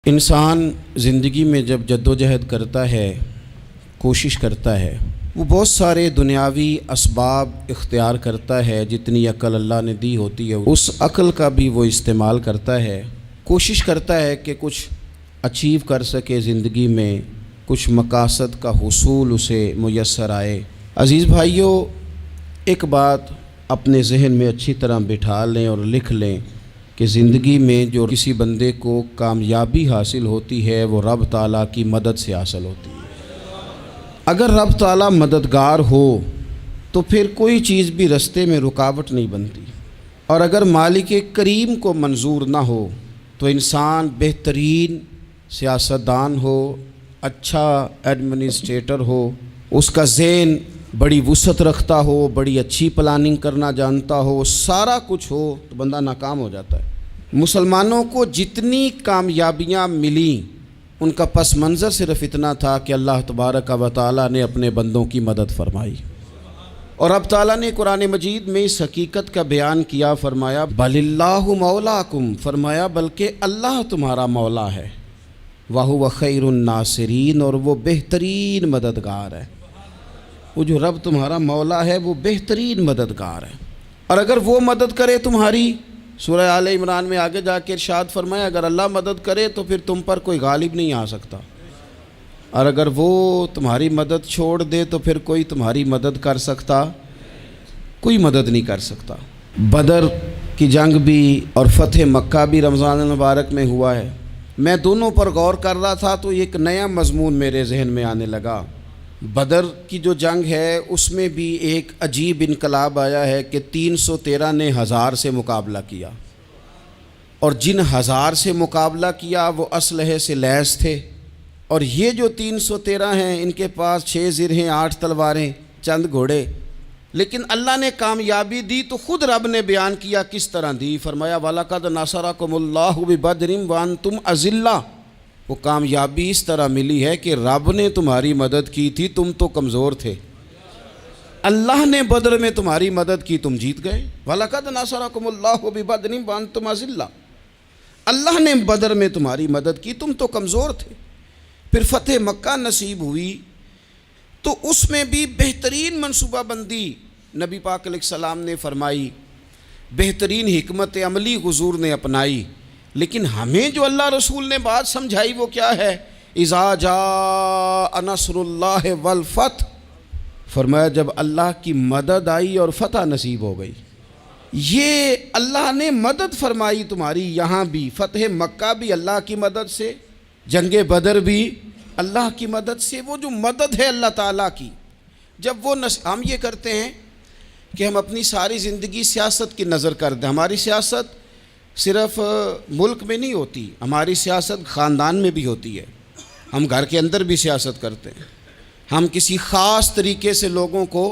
انسان زندگی میں جب جدوجہد کرتا ہے، کوشش کرتا ہے، وہ بہت سارے دنیاوی اسباب اختیار کرتا ہے، جتنی عقل اللہ نے دی ہوتی ہے اس عقل کا بھی وہ استعمال کرتا ہے، کوشش کرتا ہے کہ کچھ اچیو کر سکے زندگی میں، کچھ مقاصد کا حصول اسے میسر آئے۔ عزیز بھائیوں، ایک بات اپنے ذہن میں اچھی طرح بٹھا لیں اور لکھ لیں کہ زندگی میں جو کسی بندے کو کامیابی حاصل ہوتی ہے وہ رب تعالیٰ کی مدد سے حاصل ہوتی ہے۔ اگر رب تعالیٰ مددگار ہو تو پھر کوئی چیز بھی رستے میں رکاوٹ نہیں بنتی، اور اگر مالک کریم کو منظور نہ ہو تو انسان بہترین سیاستدان ہو، اچھا ایڈمنسٹریٹر ہو، اس کا ذہن بڑی وسعت رکھتا ہو، بڑی اچھی پلاننگ کرنا جانتا ہو، سارا کچھ ہو، تو بندہ ناکام ہو جاتا ہے۔ مسلمانوں کو جتنی کامیابیاں ملیں ان کا پس منظر صرف اتنا تھا کہ اللہ تبارک و تعالیٰ نے اپنے بندوں کی مدد فرمائی، اور اب تعالیٰ نے قرآن مجید میں اس حقیقت کا بیان کیا، فرمایا بل اللہ مولاکم، فرمایا بلکہ اللہ تمہارا مولا ہے، وَهُوَ خَيْرُ النَّاصِرِينَ، اور وہ بہترین مددگار ہے۔ وہ جو رب تمہارا مولا ہے وہ بہترین مددگار ہے، اور اگر وہ مدد کرے تمہاری، سورہ آل عمران میں آگے جا کے ارشاد فرمایا اگر اللہ مدد کرے تو پھر تم پر کوئی غالب نہیں آ سکتا، اور اگر وہ تمہاری مدد چھوڑ دے تو پھر کوئی تمہاری مدد کر سکتا، کوئی مدد نہیں کر سکتا۔ بدر کی جنگ بھی اور فتح مکہ بھی رمضان المبارک میں ہوا ہے۔ میں دونوں پر غور کر رہا تھا تو ایک نیا مضمون میرے ذہن میں آنے لگا۔ بدر کی جو جنگ ہے اس میں بھی ایک عجیب انقلاب آیا ہے کہ 313 نے 1000 سے مقابلہ کیا، اور جن 1000 سے مقابلہ کیا وہ اسلحے سے لیس تھے، اور یہ جو 313 ہیں ان کے پاس 6 زرہیں، 8 تلواریں، چند گھوڑے، لیکن اللہ نے کامیابی دی تو خود رب نے بیان کیا کس طرح دی، فرمایا وَلَقَدْ نَصَرَكُمُ اللَّهُ بِبَدْرٍ وَأَنْتُمْ أَذِلَّةٌ۔ وہ کامیابی اس طرح ملی ہے کہ رب نے تمہاری مدد کی تھی، تم تو کمزور تھے، اللہ نے بدر میں تمہاری مدد کی، تم جیت گئے۔ وَلَقَدْ نَصَرَكُمُ اللَّهُ بِبَدْرٍ وَأَنْتُمْ أَذِلَّةٌ، اللہ نے بدر میں تمہاری مدد کی، تم تو کمزور تھے۔ پھر فتح مکہ نصیب ہوئی تو اس میں بھی بہترین منصوبہ بندی نبی پاک علیہ السلام نے فرمائی، بہترین حکمت عملی حضور نے اپنائی، لیکن ہمیں جو اللہ رسول نے بات سمجھائی وہ کیا ہے؟ اذا جاء نصر اللہ والفتح، فرمایا جب اللہ کی مدد آئی اور فتح نصیب ہو گئی۔ یہ اللہ نے مدد فرمائی تمہاری، یہاں بھی فتح مکہ بھی اللہ کی مدد سے، جنگ بدر بھی اللہ کی مدد سے۔ وہ جو مدد ہے اللہ تعالیٰ کی، جب وہ ہم یہ کرتے ہیں کہ ہم اپنی ساری زندگی سیاست کی نظر کر دیں، ہماری سیاست صرف ملک میں نہیں ہوتی، ہماری سیاست خاندان میں بھی ہوتی ہے، ہم گھر کے اندر بھی سیاست کرتے ہیں، ہم کسی خاص طریقے سے لوگوں کو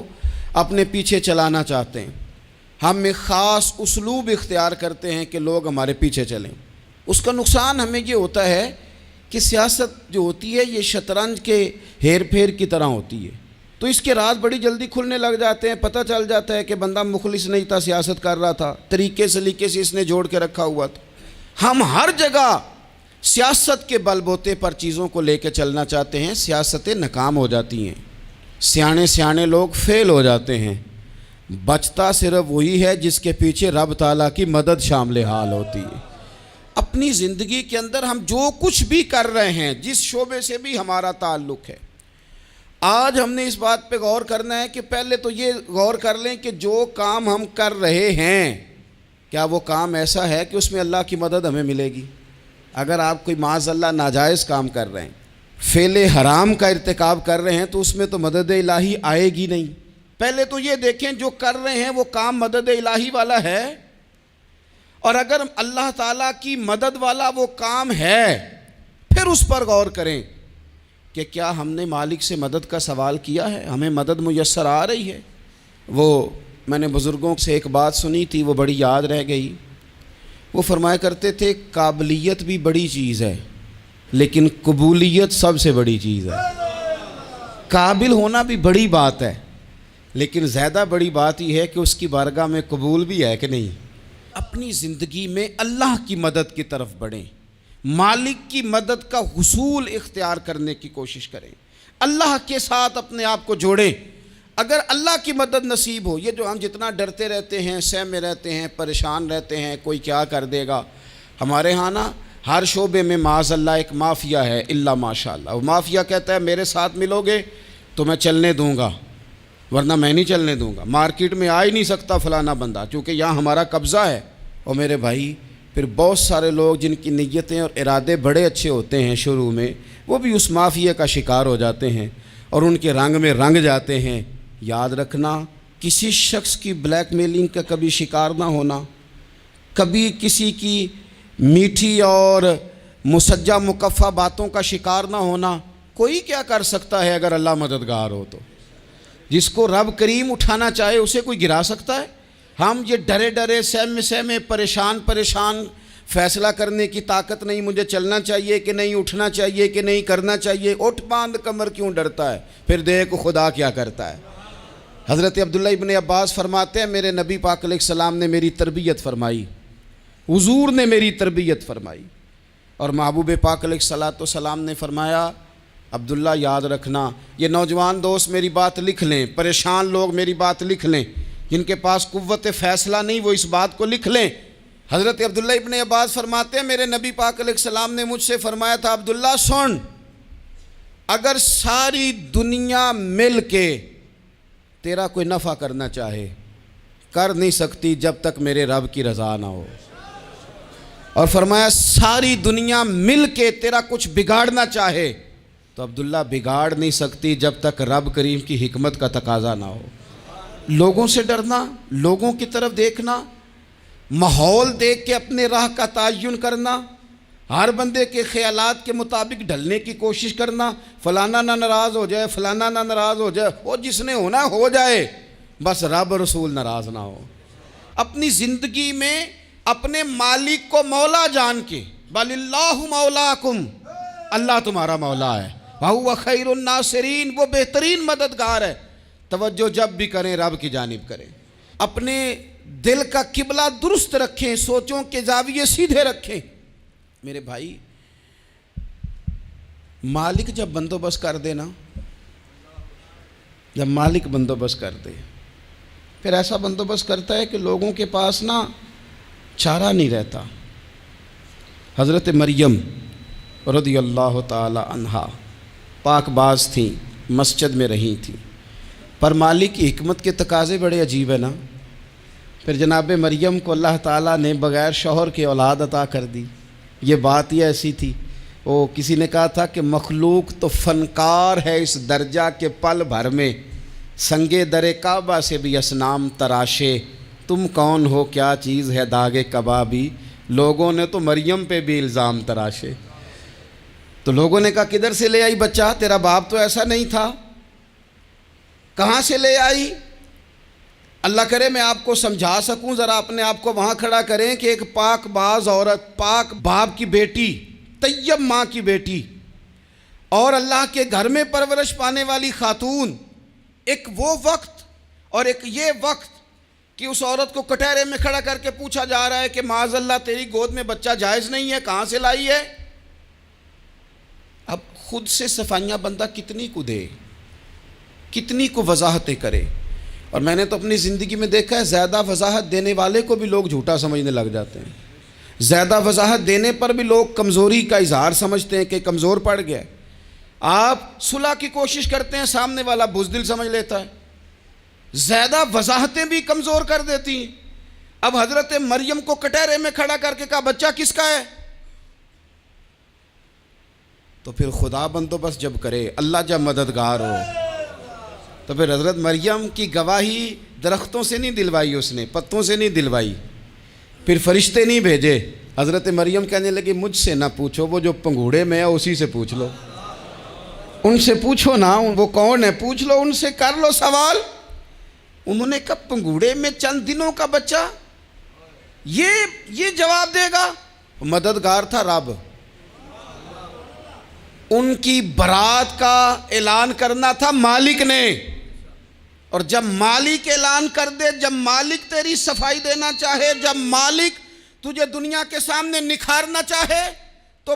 اپنے پیچھے چلانا چاہتے ہیں، ہم ایک خاص اسلوب اختیار کرتے ہیں کہ لوگ ہمارے پیچھے چلیں۔ اس کا نقصان ہمیں یہ ہوتا ہے کہ سیاست جو ہوتی ہے یہ شطرنج کے ہیر پھیر کی طرح ہوتی ہے، تو اس کے راز بڑی جلدی کھلنے لگ جاتے ہیں، پتہ چل جاتا ہے کہ بندہ مخلص نہیں تھا، سیاست کر رہا تھا، طریقے سلیقے سے اس نے جوڑ کے رکھا ہوا تھا۔ ہم ہر جگہ سیاست کے بل بوتے پر چیزوں کو لے کے چلنا چاہتے ہیں، سیاستیں ناکام ہو جاتی ہیں، سیانے لوگ فیل ہو جاتے ہیں، بچتا صرف وہی ہے جس کے پیچھے رب تعالیٰ کی مدد شامل حال ہوتی ہے۔ اپنی زندگی کے اندر ہم جو کچھ بھی کر رہے ہیں، جس شعبے سے بھی ہمارا تعلق ہے، آج ہم نے اس بات پہ غور کرنا ہے کہ پہلے تو یہ غور کر لیں کہ جو کام ہم کر رہے ہیں کیا وہ کام ایسا ہے کہ اس میں اللہ کی مدد ہمیں ملے گی؟ اگر آپ کوئی معاذ اللہ ناجائز کام کر رہے ہیں، فعل حرام کا ارتکاب کر رہے ہیں، تو اس میں تو مدد الہی آئے گی نہیں۔ پہلے تو یہ دیکھیں جو کر رہے ہیں وہ کام مدد الہی والا ہے، اور اگر اللہ تعالیٰ کی مدد والا وہ کام ہے پھر اس پر غور کریں کہ کیا ہم نے مالک سے مدد کا سوال کیا ہے، ہمیں مدد میسر آ رہی ہے۔ وہ میں نے بزرگوں سے ایک بات سنی تھی، وہ بڑی یاد رہ گئی۔ وہ فرمایا کرتے تھے قابلیت بھی بڑی چیز ہے لیکن قبولیت سب سے بڑی چیز ہے۔ قابل ہونا بھی بڑی بات ہے لیکن زیادہ بڑی بات یہ ہے کہ اس کی بارگاہ میں قبول بھی ہے کہ نہیں۔ اپنی زندگی میں اللہ کی مدد کی طرف بڑھیں، مالک کی مدد کا حصول اختیار کرنے کی کوشش کریں، اللہ کے ساتھ اپنے آپ کو جوڑیں۔ اگر اللہ کی مدد نصیب ہو، یہ جو ہم جتنا ڈرتے رہتے ہیں، سہمے رہتے ہیں، پریشان رہتے ہیں کوئی کیا کر دے گا، ہمارے ہاں نا ہر شعبے میں معاذ اللہ ایک مافیا ہے، الا ماشاء اللہ۔ وہ مافیا کہتا ہے میرے ساتھ ملو گے تو میں چلنے دوں گا، ورنہ میں نہیں چلنے دوں گا، مارکیٹ میں آ ہی نہیں سکتا فلانا بندہ، چونکہ یہاں ہمارا قبضہ ہے۔ اور میرے بھائی پھر بہت سارے لوگ جن کی نیتیں اور ارادے بڑے اچھے ہوتے ہیں شروع میں، وہ بھی اس مافیا کا شکار ہو جاتے ہیں اور ان کے رنگ میں رنگ جاتے ہیں۔ یاد رکھنا، کسی شخص کی بلیک میلنگ کا کبھی شکار نہ ہونا، کبھی کسی کی میٹھی اور مسجع مکفہ باتوں کا شکار نہ ہونا۔ کوئی کیا کر سکتا ہے اگر اللہ مددگار ہو تو؟ جس کو رب کریم اٹھانا چاہے اسے کوئی گرا سکتا ہے؟ ہم یہ ڈرے ڈرے سہمے پریشان فیصلہ کرنے کی طاقت نہیں، مجھے چلنا چاہیے کہ نہیں، اٹھنا چاہیے کہ نہیں، کرنا چاہیے، اٹھ باندھ کمر کیوں ڈرتا ہے؟ پھر دیکھ خدا کیا کرتا ہے۔ حضرت عبداللہ ابن عباس فرماتے ہیں میرے نبی پاک علیہ السلام نے میری تربیت فرمائی، حضور نے میری تربیت فرمائی، اور محبوب پاک علیہ السلام نے فرمایا عبداللہ یاد رکھنا، یہ نوجوان دوست میری بات لکھ لیں، پریشان لوگ میری بات لکھ لیں، جن کے پاس قوت فیصلہ نہیں وہ اس بات کو لکھ لیں۔ حضرت عبداللہ ابن عباس فرماتے ہیں میرے نبی پاک علیہ السلام نے مجھ سے فرمایا تھا عبداللہ سن، اگر ساری دنیا مل کے تیرا کوئی نفع کرنا چاہے کر نہیں سکتی جب تک میرے رب کی رضا نہ ہو، اور فرمایا ساری دنیا مل کے تیرا کچھ بگاڑنا چاہے تو عبداللہ بگاڑ نہیں سکتی جب تک رب کریم کی حکمت کا تقاضا نہ ہو۔ لوگوں سے ڈرنا، لوگوں کی طرف دیکھنا، ماحول دیکھ کے اپنے راہ کا تعین کرنا، ہر بندے کے خیالات کے مطابق ڈھلنے کی کوشش کرنا، فلانا نہ ناراض ہو جائے، فلانا نہ ناراض ہو جائے، وہ جس نے ہونا ہو جائے، بس رب رسول ناراض نہ ہو۔ اپنی زندگی میں اپنے مالک کو مولا جان کے، بل اللہ مولاکم، اللہ تمہارا مولا ہے، وَهُوَ خَيْرُ النَّاصِرِينَ، وہ بہترین مددگار ہے۔ توجہ جب بھی کریں رب کی جانب کریں، اپنے دل کا قبلہ درست رکھیں، سوچوں کے زاویے سیدھے رکھیں۔ میرے بھائی مالک جب بندوبست کر دے نا، جب مالک بندوبست کر دے پھر ایسا بندوبست کرتا ہے کہ لوگوں کے پاس نا چارہ نہیں رہتا۔ حضرت مریم رضی اللہ تعالی عنہا پاک باز تھیں، مسجد میں رہی تھیں، پر مالک کی حکمت کے تقاضے بڑے عجیب ہیں نا۔ پھر جناب مریم کو اللہ تعالیٰ نے بغیر شوہر کے اولاد عطا کر دی۔ یہ بات ہی ایسی تھی، وہ کسی نے کہا تھا کہ مخلوق تو فنکار ہے اس درجہ کے پل بھر میں، سنگے در کعبہ سے بھی اصنام تراشے، تم کون ہو کیا چیز ہے داغ کبابی، لوگوں نے تو مریم پہ بھی الزام تراشے۔ تو لوگوں نے کہا کدھر سے لے آئی بچہ، تیرا باپ تو ایسا نہیں تھا، کہاں سے لے آئی؟ اللہ کرے میں آپ کو سمجھا سکوں، ذرا اپنے آپ کو وہاں کھڑا کریں کہ ایک پاک باز عورت، پاک باپ کی بیٹی، طیب ماں کی بیٹی، اور اللہ کے گھر میں پرورش پانے والی خاتون، ایک وہ وقت اور ایک یہ وقت کہ اس عورت کو کٹہرے میں کھڑا کر کے پوچھا جا رہا ہے کہ معاذ اللہ تیری گود میں بچہ جائز نہیں ہے، کہاں سے لائی ہے؟ اب خود سے صفائیاں بندہ کتنی کو دے، کتنی کو وضاحتیں کرے۔ اور میں نے تو اپنی زندگی میں دیکھا ہے زیادہ وضاحت دینے والے کو بھی لوگ جھوٹا سمجھنے لگ جاتے ہیں، زیادہ وضاحت دینے پر بھی لوگ کمزوری کا اظہار سمجھتے ہیں کہ کمزور پڑ گیا۔ آپ صلح کی کوشش کرتے ہیں، سامنے والا بزدل سمجھ لیتا ہے، زیادہ وضاحتیں بھی کمزور کر دیتی ہیں۔ اب حضرت مریم کو کٹہرے میں کھڑا کر کے کہا بچہ کس کا ہے؟ تو پھر خدا بندوبست جب کرے، اللہ جب مددگار ہو، تو پھر حضرت مریم کی گواہی درختوں سے نہیں دلوائی، اس نے پتوں سے نہیں دلوائی، پھر فرشتے نہیں بھیجے۔ حضرت مریم کہنے لگی مجھ سے نہ پوچھو، وہ جو پنگوڑے میں ہے اسی سے پوچھ لو، ان سے پوچھو نا، وہ کون ہے پوچھ لو، ان سے کر لو سوال۔ انہوں نے کہا پنگوڑے میں چند دنوں کا بچہ یہ جواب دے گا؟ مددگار تھا رب، ان کی برات کا اعلان کرنا تھا مالک نے، اور جب مالک اعلان کر دے، جب مالک تیری صفائی دینا چاہے، جب مالک تجھے دنیا کے سامنے نکھارنا چاہے، تو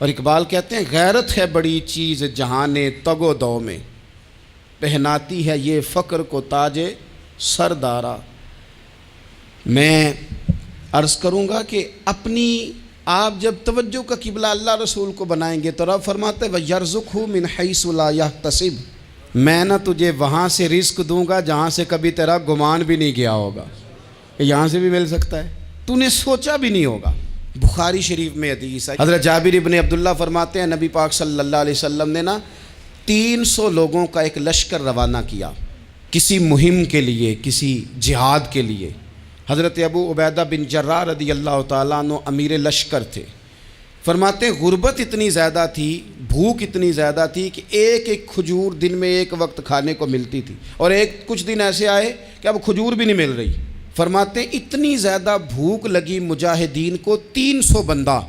اور اقبال کہتے ہیں غیرت ہے بڑی چیز جہان تگ و دو میں، پہناتی ہے یہ فقر کو تاج سردارا۔ میں عرض کروں گا کہ اپنی آپ جب توجہ کا قبلہ اللہ رسول کو بنائیں گے تو رب فرماتے ہیں وَيَرْزُقْهُ مِنْ حَيْثُ لَا يَحْتَسِبُ، میں نہ تجھے وہاں سے رزق دوں گا جہاں سے کبھی تیرا گمان بھی نہیں کیا ہوگا، یہاں سے بھی مل سکتا ہے، تو نے سوچا بھی نہیں ہوگا۔ بخاری شریف میں حدیث ہے، حضرت جابر ابن عبداللہ فرماتے ہیں نبی پاک صلی اللہ علیہ وسلم نے 300 لوگوں کا ایک لشکر روانہ کیا کسی مہم کے لیے، کسی جہاد کے لیے۔ حضرت ابو عبیدہ بن جراح رضی اللہ تعالیٰ عنہ امیر لشکر تھے۔ فرماتے ہیں غربت اتنی زیادہ تھی، بھوک اتنی زیادہ تھی کہ ایک ایک کھجور دن میں ایک وقت کھانے کو ملتی تھی، اور کچھ دن ایسے آئے کہ اب کھجور بھی نہیں مل رہی۔ فرماتے ہیں اتنی زیادہ بھوک لگی مجاہدین کو 300 بندہ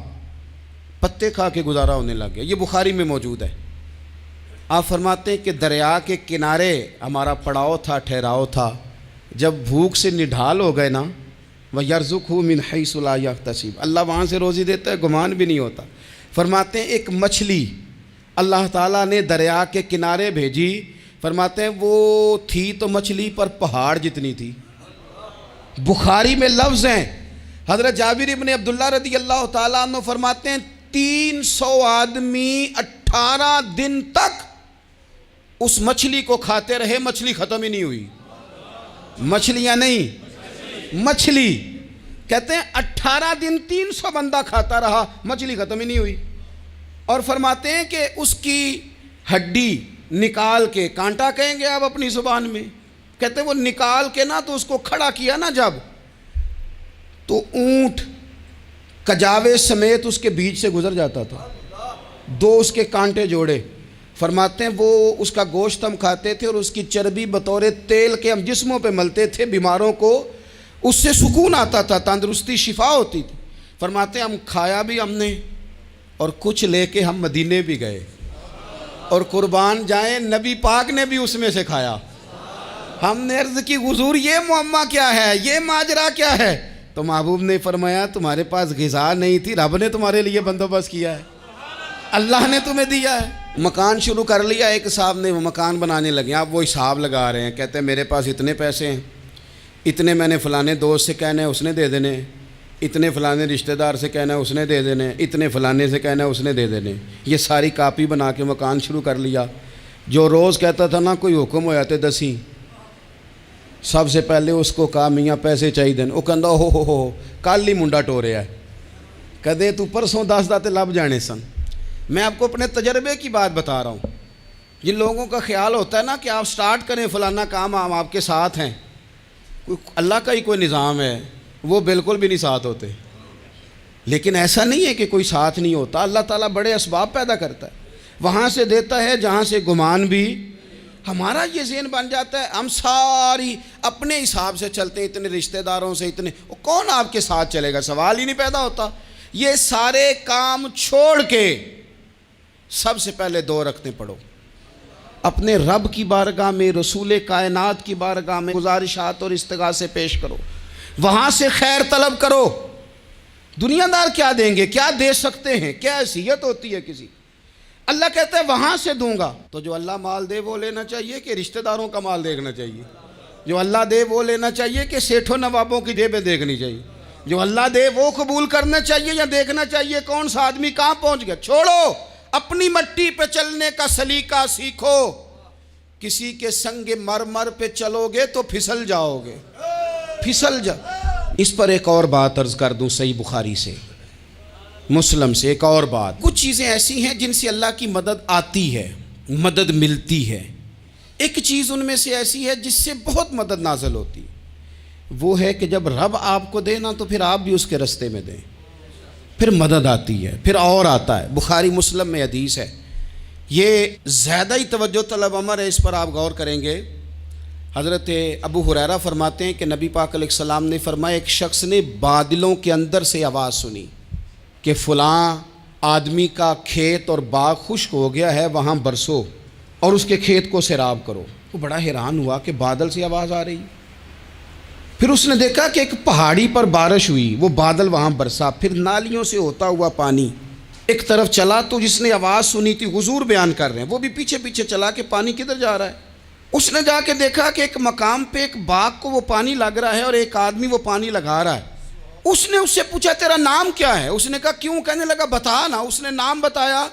پتے کھا کے گزارا ہونے لگ گیا۔ یہ بخاری میں موجود ہے۔ آپ فرماتے ہیں کہ دریا کے کنارے ہمارا پڑاؤ تھا، ٹھہراؤ تھا، جب بھوک سے نڈھال ہو گئے نا، وَيَرْزُقْهُ مِنْ حَيْثُ لَا يَحْتَسِبُ، اللہ وہاں سے روزی دیتا ہے، گمان بھی نہیں ہوتا۔ فرماتے ہیں ایک مچھلی اللہ تعالیٰ نے دریا کے کنارے بھیجی، فرماتے ہیں وہ تھی تو مچھلی پر پہاڑ جتنی تھی۔ بخاری میں لفظ ہیں، حضرت جابر ابن عبداللہ رضی اللہ تعالیٰ عنہ فرماتے ہیں 300 آدمی 18 دن تک اس مچھلی کو کھاتے رہے، مچھلی ختم ہی نہیں ہوئی۔ مچھلیاں نہیں، مچھلی کہتے ہیں 18 دن 300 بندہ کھاتا رہا، مچھلی ختم ہی نہیں ہوئی۔ اور فرماتے ہیں کہ اس کی ہڈی نکال کے، کانٹا کہیں گے آپ اپنی زبان میں، کہتے ہیں وہ نکال کے نا تو اس کو کھڑا کیا نا جب، تو اونٹ کجاوے سمیت اس کے بیچ سے گزر جاتا تھا، 2 اس کے کانٹے جوڑے۔ فرماتے ہیں وہ اس کا گوشت ہم کھاتے تھے اور اس کی چربی بطور تیل کے ہم جسموں پہ ملتے تھے، بیماروں کو اس سے سکون آتا تھا، تندرستی شفا ہوتی تھی۔ فرماتے ہیں ہم کھایا بھی ہم نے، اور کچھ لے کے ہم مدینے بھی گئے، اور قربان جائیں نبی پاک نے بھی اس میں سے کھایا۔ ہم نے عرض کی حضور یہ معمہ کیا ہے، یہ ماجرا کیا ہے؟ تو محبوب نے فرمایا تمہارے پاس غذا نہیں تھی، رب نے تمہارے لیے بندوبست کیا ہے، اللہ نے تمہیں دیا ہے۔ مکان شروع کر لیا، ایک صاحب نے وہ مکان بنانے لگے، آپ وہ حساب لگا رہے ہیں، کہتے ہیں میرے پاس اتنے پیسے ہیں، اتنے میں نے فلانے دوست سے کہنا ہے اس نے دے دینے، اتنے فلانے رشتہ دار سے کہنا ہے اس نے دے دینے، اتنے فلانے سے کہنا ہے اس نے دے دینے۔ یہ ساری کاپی بنا کے مکان شروع کر لیا۔ جو روز کہتا تھا نا کوئی حکم ہو جاتے 10 سب سے پہلے اس کو کہا میاں پیسے چاہیے دین، وہ کہندا ہو کل ہی منڈا ٹوریا ہے، کدے تو پرسوں 10 داتے لب جانے سن۔ میں آپ کو اپنے تجربے کی بات بتا رہا ہوں۔ جن لوگوں کا خیال ہوتا ہے نا کہ آپ سٹارٹ کریں فلانا کام، ہم آپ کے ساتھ ہیں، اللہ کا ہی کوئی نظام ہے، وہ بالکل بھی نہیں ساتھ ہوتے۔ لیکن ایسا نہیں ہے کہ کوئی ساتھ نہیں ہوتا، اللہ تعالیٰ بڑے اسباب پیدا کرتا ہے، وہاں سے دیتا ہے جہاں سے گمان بھی۔ ہمارا یہ ذہن بن جاتا ہے ہم ساری اپنے حساب سے چلتے ہیں، اتنے رشتہ داروں سے اتنے، کون آپ کے ساتھ چلے گا؟ سوال ہی نہیں پیدا ہوتا۔ یہ سارے کام چھوڑ کے سب سے پہلے 2 رکعتیں پڑھو، اپنے رب کی بارگاہ میں، رسول کائنات کی بارگاہ میں گزارشات اور استغاثے پیش کرو، وہاں سے خیر طلب کرو۔ دنیا دار کیا دیں گے، کیا دے سکتے ہیں، کیا حیثیت ہوتی ہے کسی؟ اللہ کہتا ہے وہاں سے دوں گا۔ تو جو اللہ مال دے وہ لینا چاہیے کہ رشتہ داروں کا مال دیکھنا چاہیے؟ جو اللہ دے وہ لینا چاہیے کہ سیٹھوں نوابوں کی جیبیں دیکھنی چاہیے؟ جو اللہ دے وہ قبول کرنا چاہیے یا دیکھنا چاہیے کون سا آدمی کہاں پہنچ گیا؟ چھوڑو، اپنی مٹی پہ چلنے کا سلیقہ سیکھو۔ کسی کے سنگ مرمر پہ چلو گے تو پھسل جاؤ گے، پھسل جاؤ۔ اس پر ایک اور بات عرض کر دوں، صحیح بخاری سے، مسلم سے ایک اور بات۔ کچھ چیزیں ایسی ہیں جن سے اللہ کی مدد آتی ہے، مدد ملتی ہے۔ ایک چیز ان میں سے ایسی ہے جس سے بہت مدد نازل ہوتی ہے، وہ ہے کہ جب رب آپ کو دے نا تو پھر آپ بھی اس کے رستے میں دیں، پھر مدد آتی ہے، پھر اور آتا ہے۔ بخاری مسلم میں حدیث ہے، یہ زیادہ ہی توجہ طلب امر ہے، اس پر آپ غور کریں گے۔ حضرت ابو ہریرہ فرماتے ہیں کہ نبی پاک علیہ السلام نے فرمایا ایک شخص نے بادلوں کے اندر سے آواز سنی کہ فلاں آدمی کا کھیت اور باغ خشک ہو گیا ہے، وہاں برسو اور اس کے کھیت کو سیراب کرو۔ وہ بڑا حیران ہوا کہ بادل سے آواز آ رہی۔ پھر اس نے دیکھا کہ ایک پہاڑی پر بارش ہوئی، وہ بادل وہاں برسا، پھر نالیوں سے ہوتا ہوا پانی ایک طرف چلا تو جس نے آواز سنی تھی حضور بیان کر رہے ہیں، وہ بھی پیچھے پیچھے چلا کہ پانی کدھر جا رہا ہے۔ اس نے جا کے دیکھا کہ ایک مقام پہ ایک باغ کو وہ پانی لگ رہا ہے اور ایک آدمی وہ پانی لگا رہا ہے۔ اس نے اس سے پوچھا تیرا نام کیا ہے؟ اس نے کہا کیوں؟ کہنے لگا بتا نا۔ اس نے نام بتایا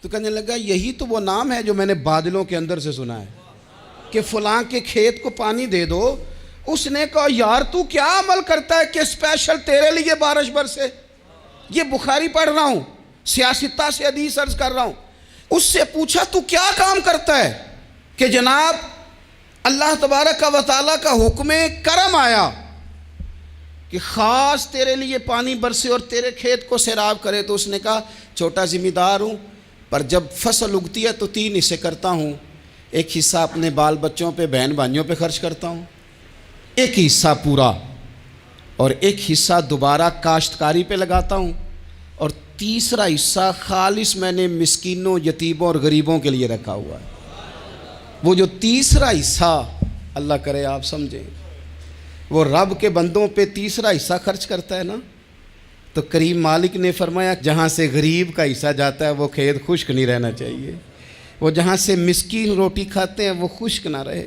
تو کہنے لگا یہی تو وہ نام ہے جو میں نے بادلوں کے اندر سے سنا ہے کہ فلاں کے کھیت کو پانی دے دو۔ اس نے کہا یار تو کیا عمل کرتا ہے کہ اسپیشل تیرے لیے بارش برسے؟ یہ بخاری پڑھ رہا ہوں، سیاستہ سے حدیث عرض کر رہا ہوں۔ اس سے پوچھا تو کیا کام کرتا ہے کہ جناب اللہ تبارک و تعالیٰ کا حکم کرم آیا کہ خاص تیرے لیے پانی برسے اور تیرے کھیت کو سیراب کرے؟ تو اس نے کہا چھوٹا ذمہ دار ہوں، پر جب فصل اگتی ہے تو 3 حصے کرتا ہوں، ایک حصہ اپنے بال بچوں پہ بہن بھائیوں پہ خرچ کرتا ہوں، ایک حصہ پورا، اور ایک حصہ دوبارہ کاشتکاری پہ لگاتا ہوں، اور تیسرا حصہ خالص میں نے مسکینوں، یتیموں اور غریبوں کے لیے رکھا ہوا ہے۔ وہ جو تیسرا حصہ اللہ کرے آپ سمجھیں، وہ رب کے بندوں پہ تیسرا حصہ خرچ کرتا ہے نا، تو کریم مالک نے فرمایا جہاں سے غریب کا حصہ جاتا ہے وہ کھیت خشک نہیں رہنا چاہیے، وہ جہاں سے مسکین روٹی کھاتے ہیں وہ خشک نہ رہے،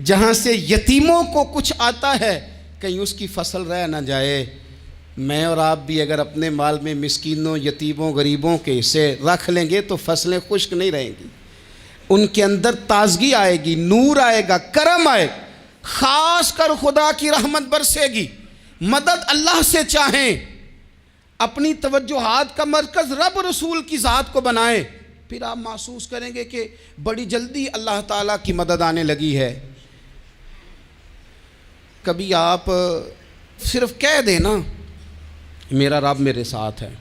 جہاں سے یتیموں کو کچھ آتا ہے کہیں اس کی فصل رہ نہ جائے۔ میں اور آپ بھی اگر اپنے مال میں مسکینوں، یتیموں، غریبوں کے حصے رکھ لیں گے تو فصلیں خشک نہیں رہیں گی، ان کے اندر تازگی آئے گی، نور آئے گا، کرم آئے گا، خاص کر خدا کی رحمت برسے گی۔ مدد اللہ سے چاہیں، اپنی توجہات کا مرکز رب رسول کی ذات کو بنائیں، پھر آپ محسوس کریں گے کہ بڑی جلدی اللہ تعالیٰ کی مدد آنے لگی ہے۔ کبھی آپ صرف کہہ دیں نا میرا رب میرے ساتھ ہے،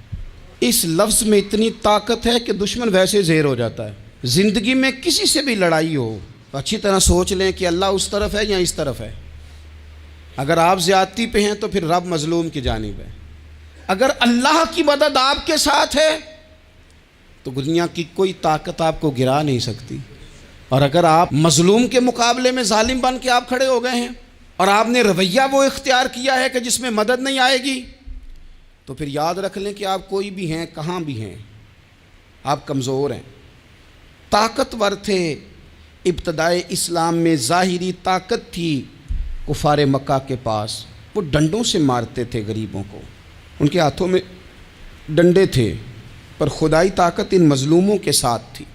اس لفظ میں اتنی طاقت ہے کہ دشمن ویسے زیر ہو جاتا ہے۔ زندگی میں کسی سے بھی لڑائی ہو تو اچھی طرح سوچ لیں کہ اللہ اس طرف ہے یا اس طرف ہے۔ اگر آپ زیادتی پہ ہیں تو پھر رب مظلوم کی جانب ہے۔ اگر اللہ کی مدد آپ کے ساتھ ہے تو دنیا کی کوئی طاقت آپ کو گرا نہیں سکتی، اور اگر آپ مظلوم کے مقابلے میں ظالم بن کے آپ کھڑے ہو گئے ہیں اور آپ نے رویہ وہ اختیار کیا ہے کہ جس میں مدد نہیں آئے گی، تو پھر یاد رکھ لیں کہ آپ کوئی بھی ہیں، کہاں بھی ہیں، آپ کمزور ہیں۔ طاقتور تھے ابتدائے اسلام میں، ظاہری طاقت تھی کفار مکہ کے پاس، وہ ڈنڈوں سے مارتے تھے غریبوں کو، ان کے ہاتھوں میں ڈنڈے تھے، پر خدائی طاقت ان مظلوموں کے ساتھ تھی۔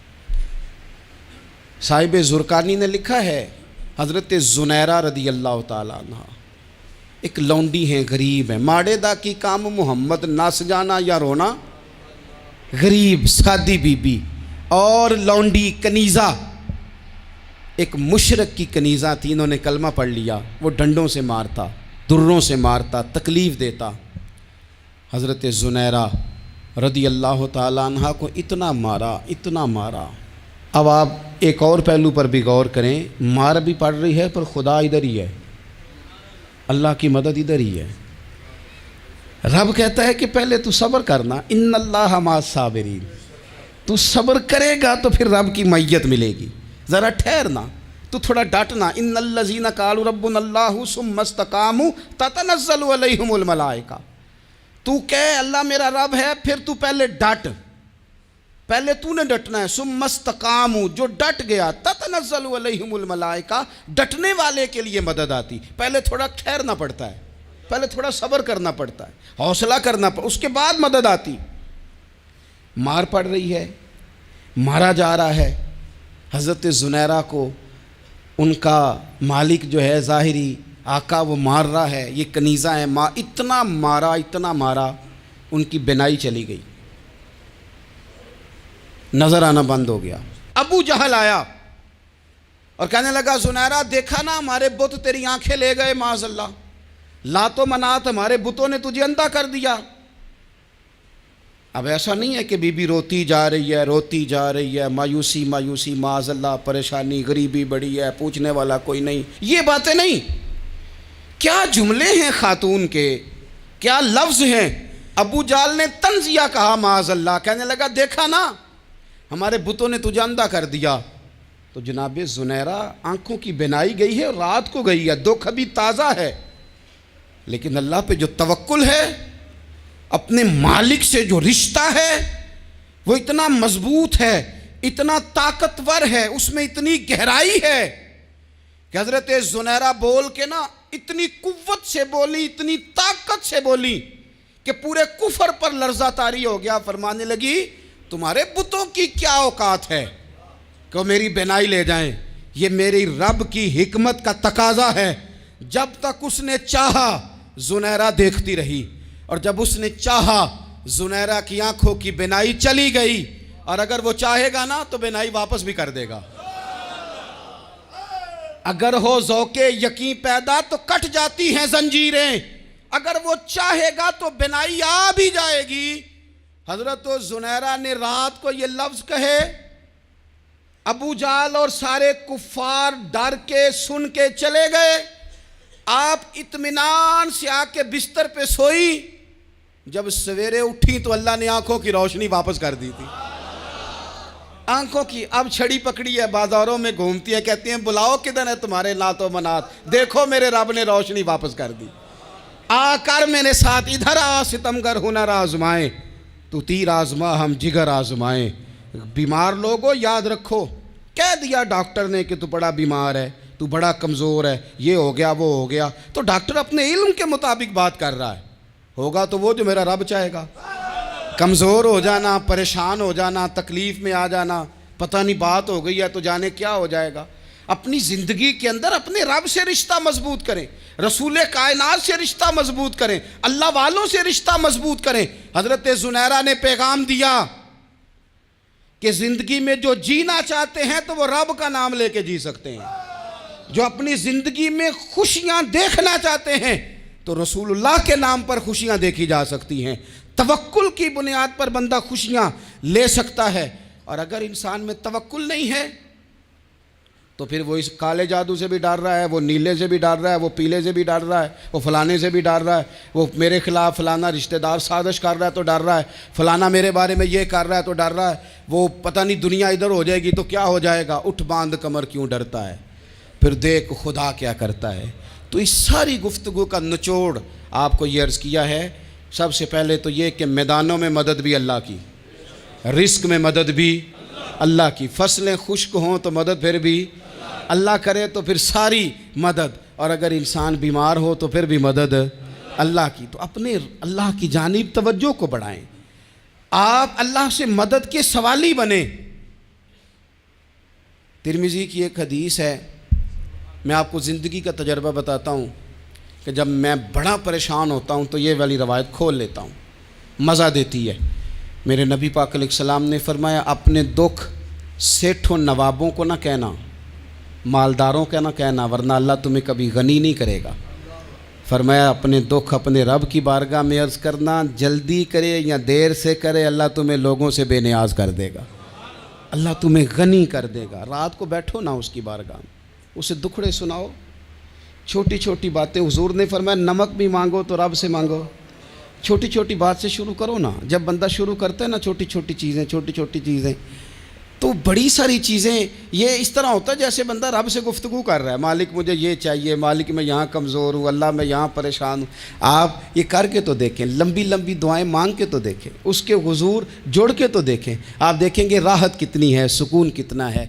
صاحب زرقانی نے لکھا ہے حضرت زنیرہ رضی اللہ تعالیٰ عنہ ایک لونڈی ہیں، غریب ہیں، ماڑے دا کی کام محمد نس جانا یا رونا، غریب سادی بی بی اور لونڈی کنیزہ، ایک مشرک کی کنیزہ تھی، انہوں نے کلمہ پڑھ لیا، وہ ڈنڈوں سے مارتا، دروں سے مارتا، تکلیف دیتا۔ حضرت زنیرہ رضی اللہ تعالیٰ عنہ کو اتنا مارا، اتنا مارا۔ اب آپ ایک اور پہلو پر بھی غور کریں، مار بھی پڑ رہی ہے پر خدا ادھر ہی ہے، اللہ کی مدد ادھر ہی ہے۔ رب کہتا ہے کہ پہلے تو صبر کرنا، ان اللہ مع الصابرین، تو صبر کرے گا تو پھر رب کی معیت ملے گی، ذرا ٹھہرنا، تو تھوڑا ڈٹنا۔ ان الذین قالوا ربنا اللہ ثم استقاموا تتنزل علیہم الملائکہ، تو کہے اللہ میرا رب ہے، پھر تو پہلے ڈٹ، پہلے تو نے ڈٹنا ہے۔ ثم استقاموا، جو ڈٹ گیا، تتنزل علیہم الملائکہ، ڈٹنے والے کے لیے مدد آتی، پہلے تھوڑا ٹھہرنا پڑتا ہے، پہلے تھوڑا صبر کرنا پڑتا ہے، حوصلہ کرنا پڑتا ہے، اس کے بعد مدد آتی۔ مار پڑ رہی ہے، مارا جا رہا ہے حضرت زنیرہ کو، ان کا مالک جو ہے ظاہری آقا وہ مار رہا ہے، یہ کنیزہ ہے، اتنا مارا اتنا مارا، ان کی بینائی چلی گئی، نظر آنا بند ہو گیا۔ ابو جہل آیا اور کہنے لگا زنیرہ دیکھا نا ہمارے بت تیری آنکھیں لے گئے، معاذ اللہ، لات و منات ہمارے بتوں نے تجھے اندھا کر دیا۔ اب ایسا نہیں ہے کہ بی بی روتی جا رہی ہے، روتی جا رہی ہے، مایوسی مایوسی، معاذ اللہ، پریشانی، غریبی بڑی ہے، پوچھنے والا کوئی نہیں، یہ باتیں نہیں۔ کیا جملے ہیں خاتون کے، کیا لفظ ہیں۔ ابو جہل نے تنزیہ کہا، معاذ اللہ، کہنے لگا دیکھا نا ہمارے بتوں نے تجھے اندھا کر دیا۔ تو جناب زنیرہ آنکھوں کی بینائی گئی ہے، رات کو گئی ہے، دکھ ابھی تازہ ہے، لیکن اللہ پہ جو توکل ہے، اپنے مالک سے جو رشتہ ہے، وہ اتنا مضبوط ہے، اتنا طاقتور ہے، اس میں اتنی گہرائی ہے کہ حضرت زنیرہ بول کے نا اتنی قوت سے بولی، اتنی طاقت سے بولی کہ پورے کفر پر لرزہ طاری ہو گیا۔ فرمانے لگی تمہارے بتوں کی کیا اوقات ہے کہ میری بینائی لے جائیں؟ یہ میری رب کی حکمت کا تقاضا ہے۔ جب تک اس نے چاہا زنیرہ دیکھتی رہی، اور جب اس نے چاہا زنیرہ کی آنکھوں کی بینائی چلی گئی، اور اگر وہ چاہے گا نا تو بینائی واپس بھی کر دے گا۔ اگر ہو ذوق یقین پیدا تو کٹ جاتی ہیں زنجیریں، اگر وہ چاہے گا تو بینائی آ بھی جائے گی۔ حضرت زنیرہ نے رات کو یہ لفظ کہے، ابو جہل اور سارے کفار ڈر کے سن کے چلے گئے، آپ اطمینان سے آ کے بستر پہ سوئی۔ جب سویرے اٹھی تو اللہ نے آنکھوں کی روشنی واپس کر دی تھی۔ آنکھوں کی اب چھڑی پکڑی ہے، بازاروں میں گھومتی ہے، کہتی ہیں بلاؤ کدھر ہے تمہارے نعت و منات، دیکھو میرے رب نے روشنی واپس کر دی۔ آ کر میرے ساتھ ادھر آ ستمگر ہنر آزمائیں، تو تیر آزما ہم جگر آزمائیں۔ بیمار لوگوں یاد رکھو، کہہ دیا ڈاکٹر نے کہ تو بڑا بیمار ہے، تو بڑا کمزور ہے، یہ ہو گیا وہ ہو گیا، تو ڈاکٹر اپنے علم کے مطابق بات کر رہا ہے، ہوگا تو وہ جو میرا رب چاہے گا۔ کمزور ہو جانا، پریشان ہو جانا، تکلیف میں آ جانا، پتہ نہیں بات ہو گئی ہے تو جانے کیا ہو جائے گا۔ اپنی زندگی کے اندر اپنے رب سے رشتہ مضبوط کریں، رسول کائنات سے رشتہ مضبوط کریں، اللہ والوں سے رشتہ مضبوط کریں۔ حضرت زنیرہ نے پیغام دیا کہ زندگی میں جو جینا چاہتے ہیں تو وہ رب کا نام لے کے جی سکتے ہیں، جو اپنی زندگی میں خوشیاں دیکھنا چاہتے ہیں تو رسول اللہ کے نام پر خوشیاں دیکھی جا سکتی ہیں۔ توکل کی بنیاد پر بندہ خوشیاں لے سکتا ہے، اور اگر انسان میں توکل نہیں ہے تو پھر وہ اس کالے جادو سے بھی ڈر رہا ہے، وہ نیلے سے بھی ڈر رہا ہے، وہ پیلے سے بھی ڈر رہا ہے، وہ فلانے سے بھی ڈر رہا ہے، وہ میرے خلاف فلانا رشتہ دار سازش کر رہا ہے تو ڈر رہا ہے، فلانا میرے بارے میں یہ کر رہا ہے تو ڈر رہا ہے، وہ پتہ نہیں دنیا ادھر ہو جائے گی تو کیا ہو جائے گا، اٹھ باندھ کمر کیوں ڈرتا ہے، پھر دیکھ خدا کیا کرتا ہے۔ تو اس ساری گفتگو کا نچوڑ آپ کو یہ عرض کیا ہے، سب سے پہلے تو یہ کہ میدانوں میں مدد بھی اللہ کی، رزق میں مدد بھی اللہ کی، فصلیں خشک ہوں تو مدد پھر بھی اللہ کرے، تو پھر ساری مدد، اور اگر انسان بیمار ہو تو پھر بھی مدد اللہ کی۔ تو اپنے اللہ کی جانب توجہ کو بڑھائیں، آپ اللہ سے مدد کے سوالی بنیں۔ ترمذی کی ایک حدیث ہے، میں آپ کو زندگی کا تجربہ بتاتا ہوں کہ جب میں بڑا پریشان ہوتا ہوں تو یہ والی روایت کھول لیتا ہوں، مزہ دیتی ہے۔ میرے نبی پاک علیہ السلام نے فرمایا اپنے دکھ سیٹھوں نوابوں کو نہ کہنا، مالداروں کا نہ کہنا، ورنہ اللہ تمہیں کبھی غنی نہیں کرے گا۔ فرمایا اپنے دکھ اپنے رب کی بارگاہ میں عرض کرنا، جلدی کرے یا دیر سے کرے اللہ تمہیں لوگوں سے بے نیاز کر دے گا، اللہ تمہیں غنی کر دے گا۔ رات کو بیٹھو نا اس کی بارگاہ میں، اسے دکھڑے سناؤ، چھوٹی چھوٹی باتیں۔ حضور نے فرمایا نمک بھی مانگو تو رب سے مانگو، چھوٹی چھوٹی بات سے شروع کرو نا۔ جب بندہ شروع کرتا ہے نا چھوٹی چھوٹی چیزیں تو بڑی ساری چیزیں یہ اس طرح ہوتا ہے جیسے بندہ رب سے گفتگو کر رہا ہے، مالک مجھے یہ چاہیے، مالک میں یہاں کمزور ہوں، اللہ میں یہاں پریشان ہوں۔ آپ یہ کر کے تو دیکھیں، لمبی لمبی دعائیں مانگ کے تو دیکھیں، اس کے حضور جوڑ کے تو دیکھیں، آپ دیکھیں گے راحت کتنی ہے، سکون کتنا ہے۔